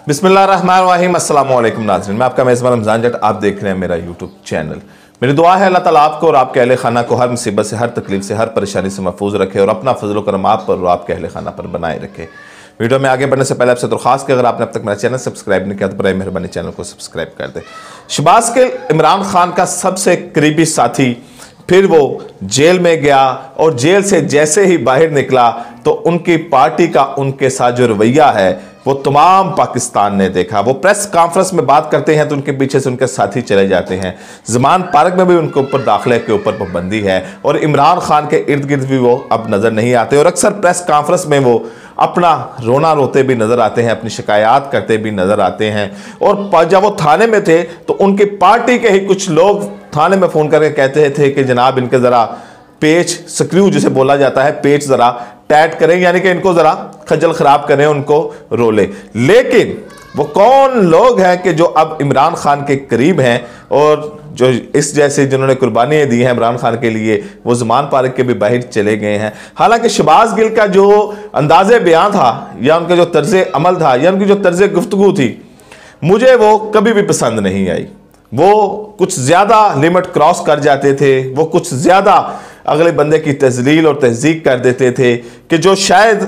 बिस्मिल्लाहिर्रहमानिर्रहीम, अस्सलाम वालेकुम नाज़रीन। मैं आपका मेज़बान रमज़ान जट, आप देख रहे हैं मेरा यूट्यूब चैनल। मेरी दुआ है अल्लाह ताला आपको और आपके अहले खाना को हर मुसीबत से, हर तकलीफ से, हर परेशानी से महफूज रखे और अपना फजल करम आप पर और आपके अहले खाना पर बनाए रखे। वीडियो में आगे बढ़ने से पहले आपसे दरख्वास्त कि अगर आपने अब तक मेरा चैनल सब्सक्राइब नहीं किया तो बराए मेहरबानी चैनल को सब्सक्राइब कर दें। शहबाज गिल इमरान खान का सबसे करीबी साथी, फिर वो जेल में गया और जेल से जैसे ही बाहर निकला तो उनकी पार्टी का उनके साथ जो रवैया है वो तमाम पाकिस्तान ने देखा। वो प्रेस कॉन्फ्रेंस में बात करते हैं तो उनके पीछे से उनके साथी चले जाते हैं। ज़मान पार्क में भी उनके ऊपर दाखिले के ऊपर पाबंदी है और इमरान खान के इर्द गिर्द भी वो अब नज़र नहीं आते और अक्सर प्रेस कॉन्फ्रेंस में वो अपना रोना रोते भी नज़र आते हैं, अपनी शिकायत करते भी नज़र आते हैं। और जब वो थाने में थे तो उनकी पार्टी के ही कुछ लोग थाने में फ़ोन करके कहते थे कि जनाब इनके ज़रा पेच स्क्रू जिसे बोला जाता है, पेच ज़रा टाइट करें, यानी कि इनको ज़रा खजल ख़राब करें, उनको रोले। लेकिन वो कौन लोग हैं कि जो अब इमरान खान के करीब हैं और जो इस जैसे जिन्होंने कुर्बानियाँ दी हैं इमरान खान के लिए, वो ज़मान पार्क के भी बाहर चले गए हैं। हालांकि शहबाज गिल का जो अंदाज़े बयान था या उनका जो तर्ज अमल था या उनकी जो तर्ज गुफ्तगू थी, मुझे वो कभी भी पसंद नहीं आई। वो कुछ ज़्यादा लिमिट क्रॉस कर जाते थे, वो कुछ ज़्यादा अगले बंदे की तजलील और तहज़ीक कर देते थे कि जो शायद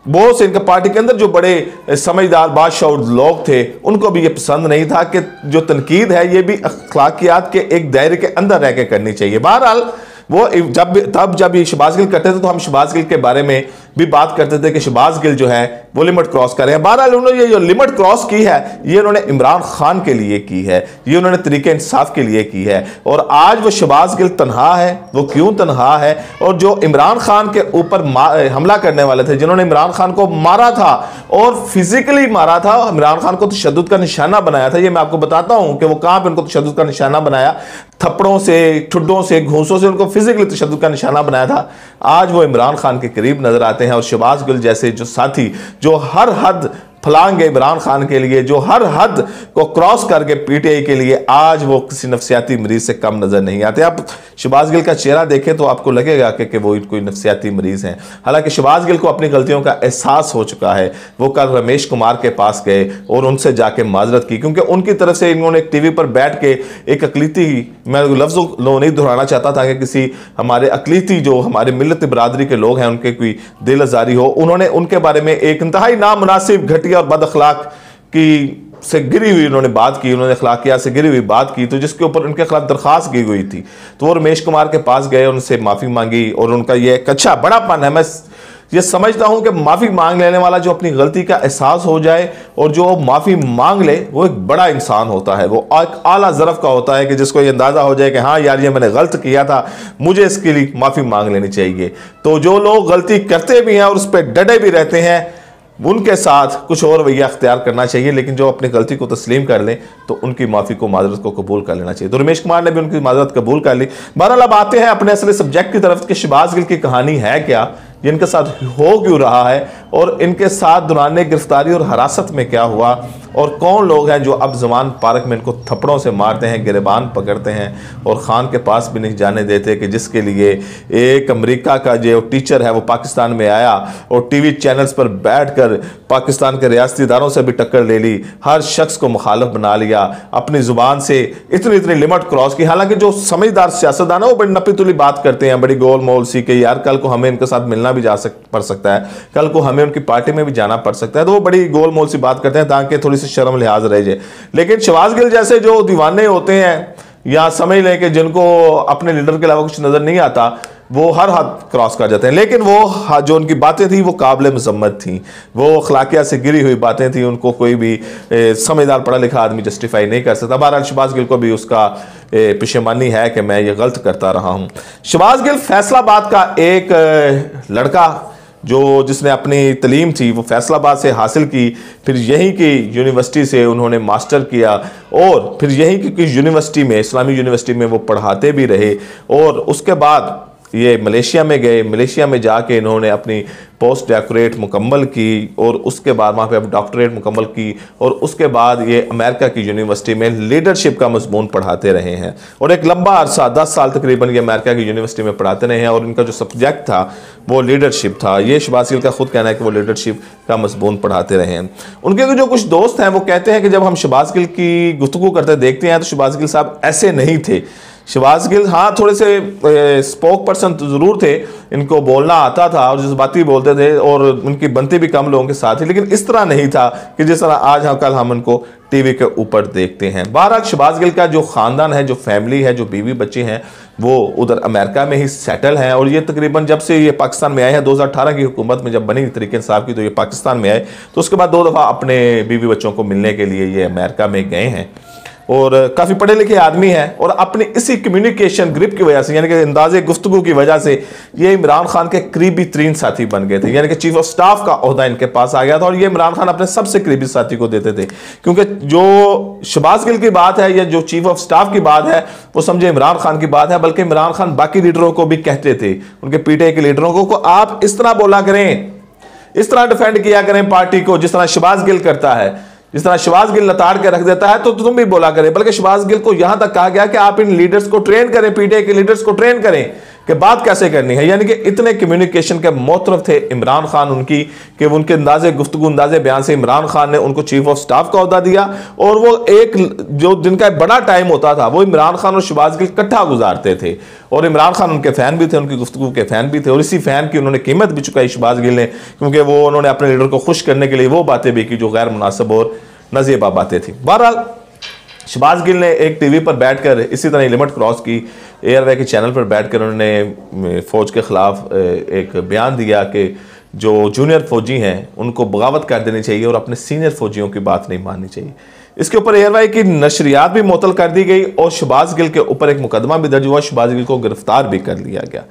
बहुत से इनके पार्टी के अंदर जो बड़े समझदार बादशाह लोग थे उनको भी ये पसंद नहीं था कि जो तनकीद है ये भी अखलाकियात के एक दायरे के अंदर रह के करनी चाहिए। बहरहाल वो जब ये शहबाज गिल करते थे तो हम शहबाज गिल के बारे में भी बात करते थे कि शहबाज गिल जो है वो लिमिट क्रॉस कर रहे हैं। बहरहाल उन्होंने ये जो लिमिट क्रॉस की है ये उन्होंने इमरान खान के लिए की है, ये उन्होंने तरीके इंसाफ के लिए की है। और आज वो शहबाज गिल तनहा है। वो क्यों तनहा है? और जो इमरान खान के ऊपर हमला करने वाले थे, जिन्होंने इमरान खान को मारा था और फिजिकली मारा था, इमरान खान को तशद्दुद का निशाना बनाया था, ये मैं आपको बताता हूं कि वो कहां पर उनको तशद्दुद का निशाना बनाया। थप्पड़ों से, ठुड्डों से, घूंसों से उनको फिजिकली तशद्दुद का निशाना बनाया था। आज वो इमरान खान के करीब नजर आते हैं और शहबाज गिल जैसे जो साथी जो हर हद फलांगे इमरान खान के लिए, जो हर हद को क्रॉस करके पीटीआई के लिए, आज वो किसी नफ्सियाती मरीज से कम नजर नहीं आते। आप शहबाज गिल का चेहरा देखें तो आपको लगेगा कि वो कोई नफ्सियाती मरीज हैं। हालांकि शहबाज गिल को अपनी गलतियों का एहसास हो चुका है। वो कल रमेश कुमार के पास गए और उनसे जाके माजरत की, क्योंकि उनकी तरफ से इन्होंने एक टीवी पर बैठ के एक अकलीती, मैं लफ्ज़ों नहीं दोहराना चाहता था कि किसी हमारे अकलीती जो हमारे मिलत बरादरी के लोग हैं उनके कोई दिल आज़ारी हो, उन्होंने उनके बारे में एक इंतहाई नामुनासिब, घटिया और बद अखलाक की से गिरी हुई उन्होंने बात की, उन्होंने अखलाकियात से गिरी हुई बात की, तो जिसके ऊपर उनके खिलाफ दरख्वास्त की गई थी। तो वो रमेश कुमार के पास गए, उनसे माफ़ी मांगी और उनका ये एक अच्छा बड़ापन है। मैं ये समझता हूं कि माफ़ी मांग लेने वाला जो अपनी गलती का एहसास हो जाए और जो माफ़ी मांग ले वो एक बड़ा इंसान होता है, वो एक आला ज़रफ़ का होता है कि जिसको ये अंदाज़ा हो जाए कि हाँ यार ये मैंने गलत किया था, मुझे इसके लिए माफ़ी मांग लेनी चाहिए। तो जो लोग गलती करते भी हैं और उस पर डटे भी रहते हैं, उनके साथ कुछ और रवैया अख्तियार करना चाहिए, लेकिन जो अपनी गलती को तस्लीम कर लें तो उनकी माफ़ी को, माजरत को कबूल कर लेना चाहिए। तो रमेश कुमार ने भी उनकी माजरत कबूल कर ली। बहरहाल अब आते हैं अपने असली सब्जेक्ट की तरफ कि शहबाज गिल की कहानी है क्या, ये इनके साथ हो क्यों रहा है और इनके साथ दौरान गिरफ्तारी और हिरासत में क्या हुआ और कौन लोग हैं जो अब ज़मान पार्क में इनको थप्पड़ों से मारते हैं, गिरबान पकड़ते हैं और ख़ान के पास भी नहीं जाने देते, कि जिसके लिए एक अमेरिका का जो टीचर है वो पाकिस्तान में आया और टीवी चैनल्स पर बैठकर पाकिस्तान के रियासती इदारों से भी टक्कर ले ली, हर शख्स को मुखालिफ बना लिया, अपनी ज़ुबान से इतनी लिमिट क्रॉस की। हालांकि जो समझदार सियासतदान है वो बड़ी नपी तुली बात करते हैं, बड़ी गोल मोल सी के यार कल को हमें इनके साथ मिलना भी पड़ सकता है, कल को हमें उनकी पार्टी में भी जाना पड़ सकता है, तो वो बड़ी गोल मोल सी बात करते हैं ताकि थोड़ी सी शर्म लिहाज रह जाए। लेकिन शहबाज गिल जैसे जो दीवाने होते हैं या समझ लें कि जिनको अपने लीडर के अलावा कुछ नजर नहीं आता, वो हर हद क्रॉस कर जाते हैं। लेकिन वो जो उनकी बातें थी वो काबिल मजम्मत थी, वो अखलाकियात से गिरी हुई बातें थी, उनको कोई भी समझदार पढ़ा लिखा आदमी जस्टिफाई नहीं कर सकता। बहरहाल शहबाज गिल को भी उसका पेशेमानी है कि मैं ये गलत करता रहा हूँ। शहबाज गिल फैसलाबाद का एक लड़का जो जिसने अपनी तलीम थी वो फैसलाबाद से हासिल की, फिर यहीं की यूनिवर्सिटी से उन्होंने मास्टर किया और फिर यहीं की यूनिवर्सिटी में, इस्लामी यूनिवर्सिटी में वो पढ़ाते भी रहे और उसके बाद ये मलेशिया में गए। मलेशिया में जाके इन्होंने अपनी पोस्ट डॉक्टरेट मुकम्मल की और उसके बाद वहाँ पे अब डॉक्टरेट मुकम्मल की और उसके बाद ये अमेरिका की यूनिवर्सिटी में लीडरशिप का मज़मून पढ़ाते रहे हैं और एक लंबा अरसा 10 साल तकरीबन ये अमेरिका की यूनिवर्सिटी में पढ़ाते रहे हैं और इनका जो सब्जेक्ट था वो लीडरशिप था। ये शहबाज गिल का खुद कहना है कि वो लीडरशिप का मज़मून पढ़ाते रहे हैं। उनके जो कुछ दोस्त हैं वो कहते हैं कि जब हम शहबाज गिल की गुफ्तगू करते देखते हैं तो शहबाज गिल साहब ऐसे नहीं थे। शहबाज गिल हाँ थोड़े से स्पोक पर्सन तो ज़रूर थे, इनको बोलना आता था और जज्बाती बोलते थे और उनकी बनती भी कम लोगों के साथ ही, लेकिन इस तरह नहीं था कि जिस तरह आज कल हम उनको टीवी के ऊपर देखते हैं। बहरहाल शहबाज गिल का जो ख़ानदान है, जो फैमिली है, जो बीवी बच्चे हैं वो उधर अमेरिका में ही सेटल हैं और ये तकरीबन जब से ये पाकिस्तान में आए हैं 2018 की हुकूमत में जब बनी तहरीक इंसाफ की तो ये पाकिस्तान में आए तो उसके बाद 2 दफ़ा अपने बीवी बच्चों को मिलने के लिए ये अमेरिका में गए हैं और काफ़ी पढ़े लिखे आदमी हैं और अपनी इसी कम्युनिकेशन ग्रिप की वजह से यानी कि अंदाज़े गुफ्तगू की वजह से ये इमरान खान के करीबी तरीन साथी बन गए थे, यानी कि चीफ ऑफ स्टाफ का ओहदा इनके पास आ गया था और ये इमरान खान अपने सबसे करीबी साथी को देते थे क्योंकि जो शहबाज गिल की बात है या जो चीफ ऑफ स्टाफ की बात है वो समझे इमरान खान की बात है, बल्कि इमरान खान बाकी लीडरों को भी कहते थे, उनके पीटीआई के लीडरों को आप इस तरह बोला करें, इस तरह डिफेंड किया करें पार्टी को जिस तरह शहबाज गिल करता है, जिस तरह शहबाज गिल लताड़ के रख देता है तो तुम भी बोला करें। बल्कि शहबाज गिल को यहां तक कहा गया कि आप इन लीडर्स को ट्रेन करें, पीटीआई के लीडर्स को ट्रेन करें कि बात कैसे करनी है, यानी कि इतने कम्युनिकेशन के मोतरफ थे इमरान खान उनकी कि उनके अंदाजे गुफ्तगू अंदाजे बयान से इमरान खान ने उनको चीफ ऑफ स्टाफ का ओहदा दिया और वो एक जो दिन का बड़ा टाइम होता था वो इमरान खान और शहबाज गिल इकट्ठा गुजारते थे और इमरान खान उनके फ़ैन भी थे, उनकी गुफ्तगू के फ़ैन भी थे और इसी फ़ैन की उन्होंने कीमत भी चुकाई शहबाज गिल ने, क्योंकि वो उन्होंने अपने लीडर को खुश करने के लिए वो बातें भी की जो गैर मुनासिब और नज़ीबा बातें थी। बहरहाल शहबाज गिल ने एक टीवी पर बैठकर इसी तरह लिमिट क्रॉस की एयरवे के चैनल पर बैठकर उन्होंने फ़ौज के ख़िलाफ़ एक बयान दिया कि जो जूनियर फ़ौजी हैं उनको बगावत कर देनी चाहिए और अपने सीनियर फ़ौजियों की बात नहीं माननी चाहिए। इसके ऊपर एयरवाई की नशरियात भी मुअत्तल कर दी गई और शहबाज गिल के ऊपर एक मुकदमा भी दर्ज हुआ, शहबाज गिल को गिरफ्तार भी कर लिया गया।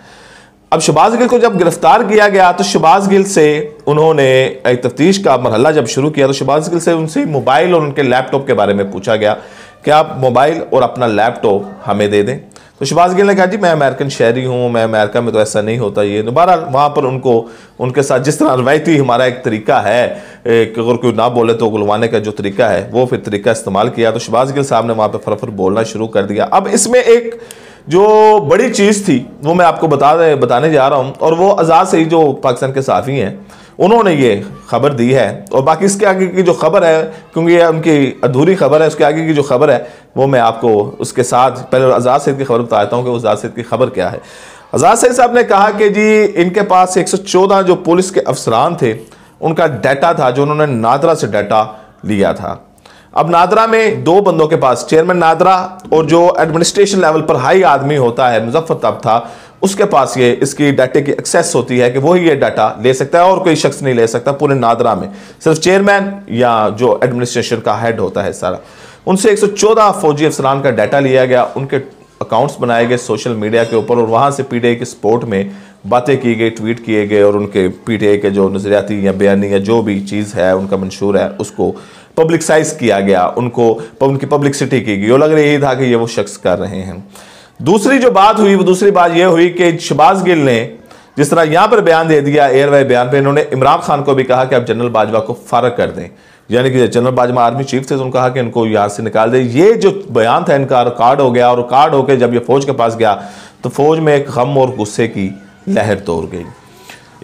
अब शहबाज गिल को जब गिरफ्तार किया गया तो शहबाज गिल से उन्होंने एक तफ्तीश का मरहला जब शुरू किया तो शहबाज गिल से उनसे मोबाइल और उनके लैपटॉप के बारे में पूछा गया कि आप मोबाइल और अपना लैपटॉप हमें दे दें। तो शहबाज गिल ने कहा जी मैं अमेरिकन शहरी हूँ, मैं अमेरिका में तो ऐसा नहीं होता ये। दोबारा वहाँ पर उनको उनके साथ जिस तरह रवायती हमारा एक तरीका है कि अगर कोई ना बोले तो गुलवाने का जो तरीका है वो फिर तरीका इस्तेमाल किया तो शहबाज गिल साहब ने वहाँ पर फरफर बोलना शुरू कर दिया। अब इसमें एक जो बड़ी चीज़ थी वो मैं आपको बताने जा रहा हूँ और वो आज़ाद सही जो पाकिस्तान के सहाफ़ी हैं उन्होंने ये खबर दी है और बाकी इसके आगे की जो खबर है क्योंकि ये उनकी अधूरी खबर है, उसके आगे की जो खबर है वो मैं आपको उसके साथ पहले आज़ाद सईद की खबर बताता हूँ कि आज़ाद सईद की खबर क्या है। आज़ाद सईद साहब ने कहा कि जी इनके पास 114 जो पुलिस के अफसरान थे उनका डाटा था जो उन्होंने नादरा से डाटा लिया था। अब नादरा में 2 बंदों के पास, चेयरमैन नादरा और जो एडमिनिस्ट्रेशन लेवल पर हाई आदमी होता है मुजफ्फर तब था, उसके पास ये इसकी डाटे की एक्सेस होती है कि वही ये डाटा ले सकता है और कोई शख्स नहीं ले सकता पूरे नादरा में, सिर्फ चेयरमैन या जो एडमिनिस्ट्रेशन का हेड होता है सारा। उनसे 114 फौजी अफसरान का डाटा लिया गया, उनके अकाउंट्स बनाए गए सोशल मीडिया के ऊपर और वहाँ से पीटीआई के सपोर्ट में बातें की गई, ट्वीट किए गए और उनके पीटीआई के जो नज़रियाती या बयानी या जो भी चीज़ है उनका मंशूर है उसको पब्लिकसाइज किया गया, उनकी पब्लिसिटी की गई और लग रही था कि ये वो शख्स कर रहे हैं। दूसरी जो बात हुई वो दूसरी बात ये हुई कि शहबाज गिल ने जिस तरह यहाँ पर बयान दे दिया एयरवे बयान पे, इन्होंने इमरान खान को भी कहा कि आप जनरल बाजवा को फारग कर दें, यानी कि जनरल बाजवा आर्मी चीफ थे तो उन्होंने कहा कि इनको यहाँ से निकाल दे। ये जो बयान था इनका रिकॉर्ड हो गया और रिकॉर्ड होकर जब ये फौज के पास गया तो फौज में एक गम और गुस्से की लहर तोड़ गई।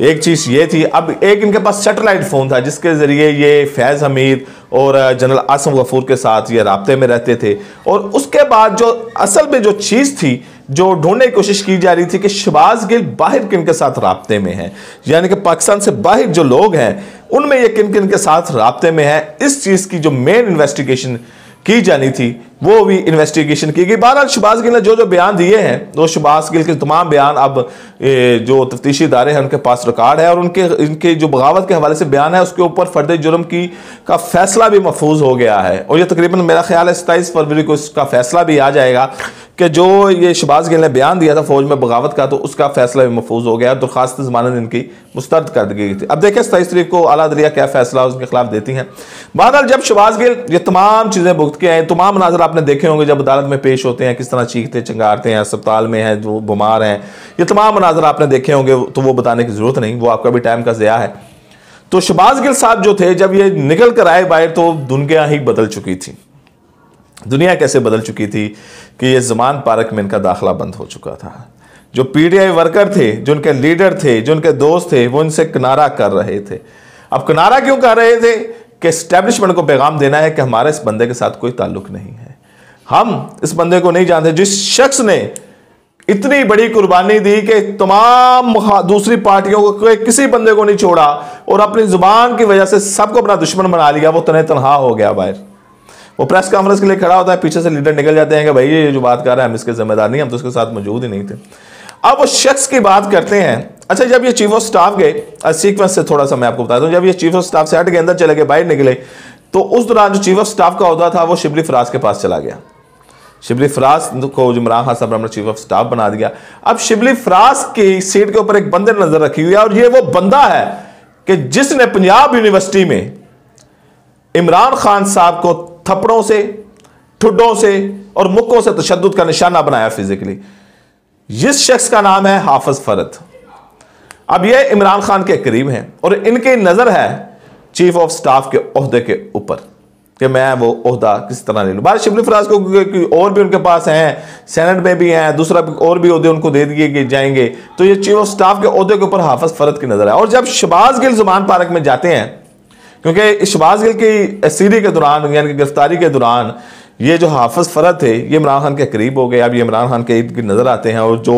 एक चीज़ ये थी, अब एक इनके पास सैटेलाइट फ़ोन था जिसके ज़रिए ये फैज़ हमीद और जनरल आसिम गफूर के साथ ये राब्ते में रहते थे और उसके बाद जो असल में जो चीज़ थी जो ढूंढने की कोशिश की जा रही थी कि शहबाज गिल बाहर किन के साथ राब्ते में हैं, यानी कि पाकिस्तान से बाहर जो लोग हैं उनमें ये किन किन के साथ राब्ते में है, इस चीज़ की जो मेन इन्वेस्टिगेशन की जानी थी वो भी इन्वेस्टिगेशन की गई। बहरहाल शहबाज गिल ने जो बयान दिए हैं वो शहबाज गिल के तमाम बयान अब जो तफ्तीशी इदारे हैं उनके पास रिकॉर्ड है और इनके जो बगावत के हवाले से बयान है उसके ऊपर फर्द जुर्म का फैसला भी महफूज हो गया है और ये तकरीबन मेरा ख्याल है 27 फरवरी को इसका फैसला भी आ जाएगा कि जो ये शहबाज गिल ने बयान दिया था फौज में बगावत का, तो उसका फैसला भी महफूज हो गया, दरखास्त ज़मानत इनकी मुस्तरद कर दी गई थी। अब देखें 27 तारीख को आला अदलिया क्या फैसला उसके खिलाफ देती हैं। बहरहाल जब शहबाज गिल ये तमाम चीज़ें भुगत के आए, तमाम मनाज़र आपने देखे होंगे जब अदालत में पेश होते हैं, किस तरह चीखते चिंगारते हैं, अस्पताल में हैं, जो बीमार हैं, ये तमाम मनाज़र आपने देखे होंगे, तो वो बताने की ज़रूरत नहीं, वो आपका भी टाइम का ज़िया है। तो शहबाज गिल साहब जो थे, जब ये निकल कर आए बाहर, तो दुनिया ही बदल चुकी थी। दुनिया कैसे बदल चुकी थी कि ये ज़मान पार्क में इनका दाखिला बंद हो चुका था। जो पीटीआई वर्कर थे, जो उनके लीडर थे, जो उनके दोस्त थे, वो इनसे किनारा कर रहे थे। अब किनारा क्यों कर रहे थे कि एस्टेब्लिशमेंट को पैगाम देना है कि हमारे इस बंदे के साथ कोई ताल्लुक नहीं है, हम इस बंदे को नहीं जानते। जिस शख्स ने इतनी बड़ी कुर्बानी दी कि तमाम दूसरी पार्टियों को, किसी बंदे को नहीं छोड़ा और अपनी जुबान की वजह से सबको अपना दुश्मन बना लिया, वो तनहा हो गया बाहर। वो प्रेस कॉन्फ्रेंस के लिए खड़ा होता है, पीछे से लीडर निकल जाते हैं कि भाई ये जो बात कर रहा है हम इसके जिम्मेदार नहीं, हम तो उसके साथ मौजूद ही नहीं थे। अब वो शख्स की बात करते हैं। अच्छा, जब ये चीफ ऑफ स्टाफ गए, सीक्वेंस से थोड़ा सा मैं आपको बताता हूँ, जब ये चीफ ऑफ स्टाफ से हट के अंदर चले गए, बाहर निकले, तो उस दौरान जो चीफ ऑफ स्टाफ का ओहदा था वो शिबली फराज के पास चला गया। शिबली फराज को इमरान खान साहब ने चीफ ऑफ स्टाफ बना दिया। अब शिबली फराज की सीट के ऊपर एक बंदे ने नजर रखी हुई है, और ये वो बंदा है कि जिसने पंजाब यूनिवर्सिटी में इमरान खान साहब को थप्पड़ों से, ठुड्डों से और मुक्कों से तशद्दुद का निशाना बनाया फिजिकली। जिस शख्स का नाम है हाफिज फरद। अब ये इमरान खान के करीब हैं और इनकी नजर है चीफ ऑफ स्टाफ के ओहदे के ऊपर कि मैं वो ओहदा किस तरह ले लूं। बार शिबली फराज को और भी उनके पास हैं, सेनेट में भी हैं, दूसरा और भी ओहदे उनको दे दिए जाएंगे, तो ये चीफ ऑफ स्टाफ के ओहदे के ऊपर हाफिज फरद की नजर है। और जब शहबाज गिल ज़मान पार्क में जाते हैं, क्योंकि शहबाज गिल की सीडी के दौरान, यानी कि गिरफ्तारी के दौरान, ये जो हाफिज फरद थे ये इमरान खान के करीब हो गए। अब ये इमरान खान के इर्द गिर्द नजर आते हैं, और जो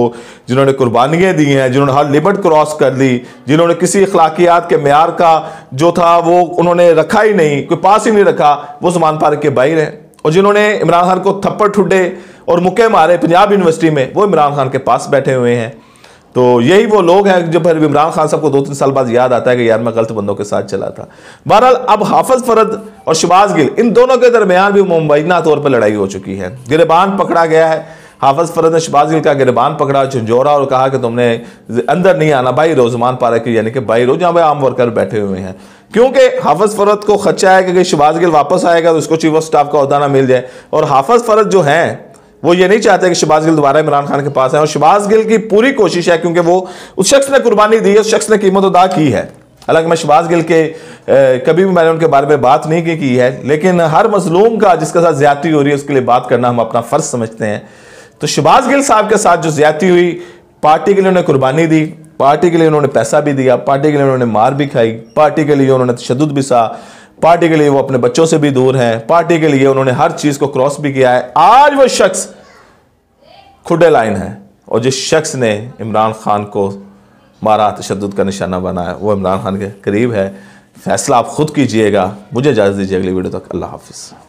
जिन्होंने कुर्बानियाँ दी हैं, जिन्होंने हर लिमिट क्रॉस कर दी, जिन्होंने किसी अखलाकियात के मेयार का जो था वो उन्होंने रखा ही नहीं, कोई पास ही नहीं रखा, वो ज़मान पार्क के बाहर हैं। और जिन्होंने इमरान खान को थप्पड़ ठुड्डे और मुक्के मारे पंजाब यूनिवर्सिटी में, वो इमरान खान के पास बैठे हुए हैं। तो यही वो लोग हैं जब फिर इमरान खान साहब को 2-3 साल बाद याद आता है कि यार मैं गलत बंदों के साथ चला था। बहरहाल अब हाफिज फरद और शहबाज गिल, इन दोनों के दरमियान भी मुबैना तौर पर लड़ाई हो चुकी है। गिरबान पकड़ा गया है, हाफिज फरद ने शहबाज गिल का गिरबान पकड़ा, झंझोरा, और कहा कि तुमने अंदर नहीं आना, बाहर हो, ज़मान पार्क की यानी कि बाहर हो, जहाँ पे आम वर्कर बैठे हुए हैं। क्योंकि हाफिज फरद को खदशा है कि शहबाज गिल वापस आएगा तो उसको चीफ ऑफ स्टाफ का ओहदा ना मिल जाए, और हाफिज फरद जो हैं वो ये नहीं चाहते कि शहबाज गिल दोबारा इमरान खान के पास है। और शहबाज गिल की पूरी कोशिश है, क्योंकि वो उस शख्स ने कुर्बानी दी है, उस शख्स ने कीमत अदा की है। हालांकि मैं शहबाज गिल के कभी भी मैंने उनके बारे में बात नहीं की है, लेकिन हर मजलूम का जिसके साथ ज्यादती हो रही है उसके लिए बात करना हम अपना फर्ज समझते हैं। तो शहबाज गिल साहब के साथ जो ज्यादती हुई, पार्टी के लिए उन्होंने कुर्बानी दी, पार्टी के लिए उन्होंने पैसा भी दिया, पार्टी के लिए उन्होंने मार भी खाई, पार्टी के लिए उन्होंने तशद्दुद भी सहा, पार्टी के लिए वो अपने बच्चों से भी दूर हैं, पार्टी के लिए उन्होंने हर चीज को क्रॉस भी किया है। आज वो शख्स खुडे लाइन है, और जिस शख्स ने इमरान खान को मारा, तशद्दुद का निशाना बनाया, वो इमरान खान के करीब है। फैसला आप खुद कीजिएगा। मुझे इजाज़त दीजिए, अगली वीडियो तक अल्लाह हाफिज़।